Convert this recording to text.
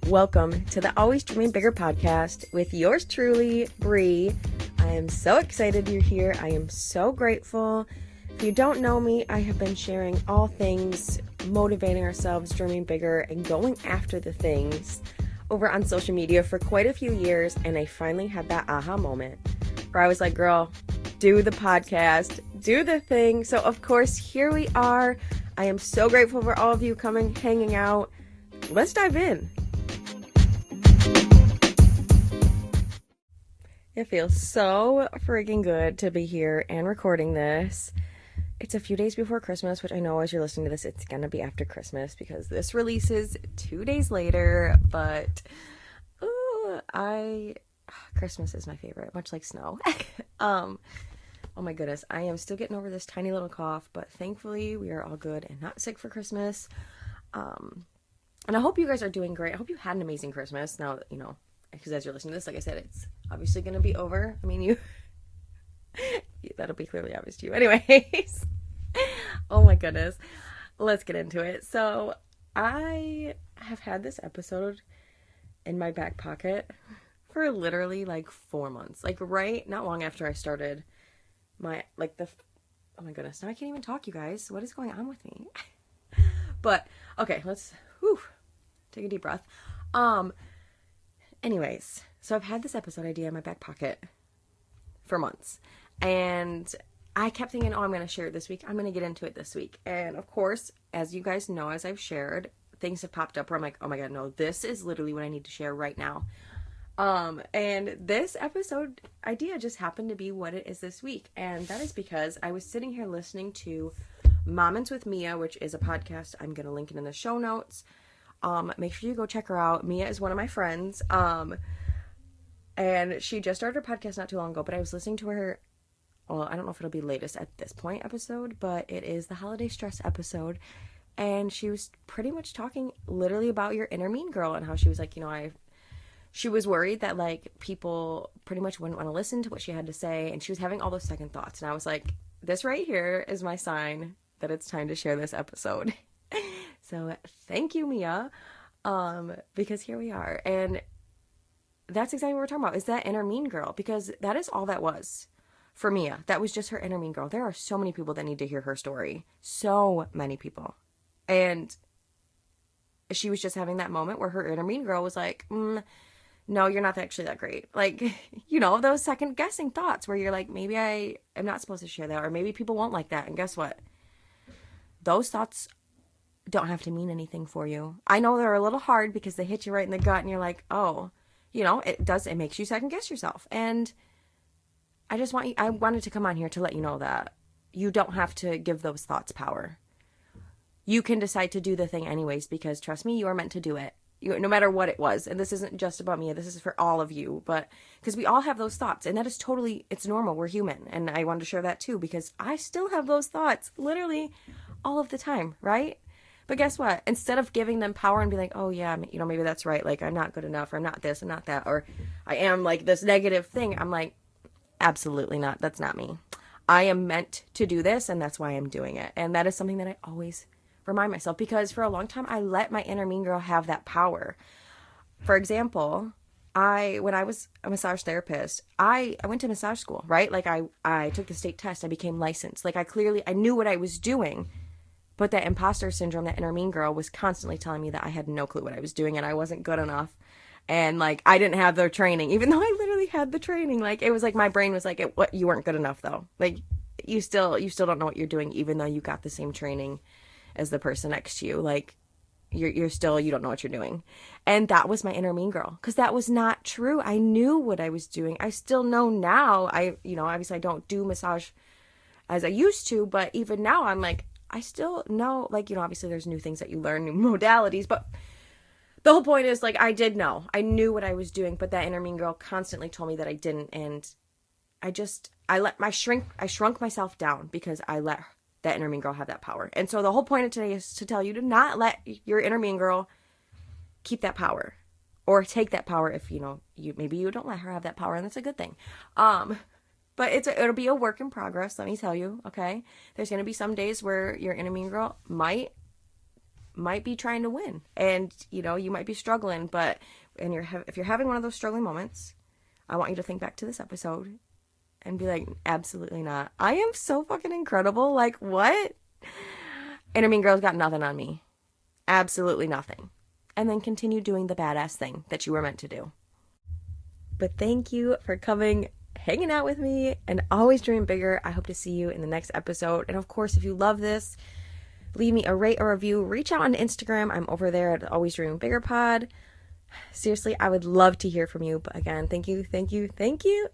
Welcome to the Always Dreaming Bigger podcast with yours truly, Bree. I am so excited you're here. I am so grateful. If you don't know me, I have been sharing all things motivating ourselves, dreaming bigger, and going after the things over on social media for quite a few years, and I finally had that aha moment where I was like, girl, do the podcast, do the thing. So of course, here we are. I am so grateful for all of you coming, hanging out. Let's dive in. It feels so freaking good to be here and recording this. It's a few days before Christmas, which I know as you're listening to this, it's going to be after Christmas because this releases 2 days later, but Christmas is my favorite, much like snow. Oh my goodness, I am still getting over this tiny little cough, but thankfully we are all good and not sick for Christmas. And I hope you guys are doing great. I hope you had an amazing Christmas. Now, because as you're listening to this, like I said, it's obviously going to be over. I mean, that'll be clearly obvious to you. Anyways, oh my goodness, let's get into it. So I have had this episode in my back pocket for literally like 4 months, not long after I started my, oh my goodness, now I can't even talk, you guys. What is going on with me? But okay, let's take a deep breath. Anyways, so I've had this episode idea in my back pocket for months, and I kept thinking, I'm going to share it this week. I'm going to get into it this week. And of course, as you guys know, as I've shared, things have popped up where I'm like, oh my God, no, this is literally what I need to share right now. And this episode idea just happened to be what it is this week. And that is because I was sitting here listening to Moments with Mia, which is a podcast. I'm going to link it in the show notes. Make sure you go check her out. Mia is one of my friends. And she just started her podcast not too long ago, but I was listening to her. Well, I don't know if it'll be latest at this point episode, but it is the holiday stress episode. And she was pretty much talking literally about your inner mean girl and how she was like, she was worried that people pretty much wouldn't want to listen to what she had to say. And she was having all those second thoughts. And I was like, this right here is my sign that it's time to share this episode. So thank you, Mia, because here we are. And that's exactly what we're talking about, is that inner mean girl, because that is all that was for Mia. That was just her inner mean girl. There are so many people that need to hear her story. So many people. And she was just having that moment where her inner mean girl was like, no, you're not actually that great. Those second guessing thoughts where you're like, maybe I am not supposed to share that, or maybe people won't like that. And guess what? Those thoughts don't have to mean anything for you. I know they're a little hard because they hit you right in the gut and you're like, oh, it makes you second guess yourself. And I wanted to come on here to let you know that you don't have to give those thoughts power. You can decide to do the thing anyways, because trust me, you are meant to do it. No matter what it was. And this isn't just about me. This is for all of you. But because we all have those thoughts, and that is it's normal. We're human. And I wanted to share that too, because I still have those thoughts literally all of the time, right? But guess what? Instead of giving them power and be like, oh yeah, maybe that's right. I'm not good enough, or I'm not this, I'm not that, or I am this negative thing. I'm like, absolutely not. That's not me. I am meant to do this, and that's why I'm doing it. And that is something that I always remind myself, because for a long time, I let my inner mean girl have that power. For example, when I was a massage therapist, I went to massage school, right? I took the state test. I became licensed. I knew what I was doing. But that imposter syndrome, that inner mean girl, was constantly telling me that I had no clue what I was doing and I wasn't good enough. And I didn't have the training, even though I literally had the training. It was my brain was like, what, you weren't good enough though. You still don't know what you're doing, even though you got the same training as the person next to you. You don't know what you're doing. And that was my inner mean girl, because that was not true. I knew what I was doing. I still know now. Obviously I don't do massage as I used to, but even now I'm I still know, obviously there's new things that you learn, new modalities, but the whole point is, I did know. I knew what I was doing, but that inner mean girl constantly told me that I didn't, and I shrunk myself down because I let that inner mean girl have that power. And so the whole point of today is to tell you to not let your inner mean girl keep that power, or take that power if, maybe you don't let her have that power, and that's a good thing. But it'll be a work in progress, let me tell you, okay? There's going to be some days where your inner mean girl might might be trying to win, and you know, you might be struggling, but if you're having one of those struggling moments, I want you to think back to this episode and be like, absolutely not. I am so fucking incredible. Like, what? Inner Mean Girl's got nothing on me. Absolutely nothing. And then continue doing the badass thing that you were meant to do. But thank you for coming, hanging out with me, and always dream bigger. I hope to see you in the next episode. And of course, if you love this, leave me a rate or review. Reach out on Instagram. I'm over there at Always Dreaming Bigger Pod. Seriously, I would love to hear from you. But again, thank you, thank you, thank you.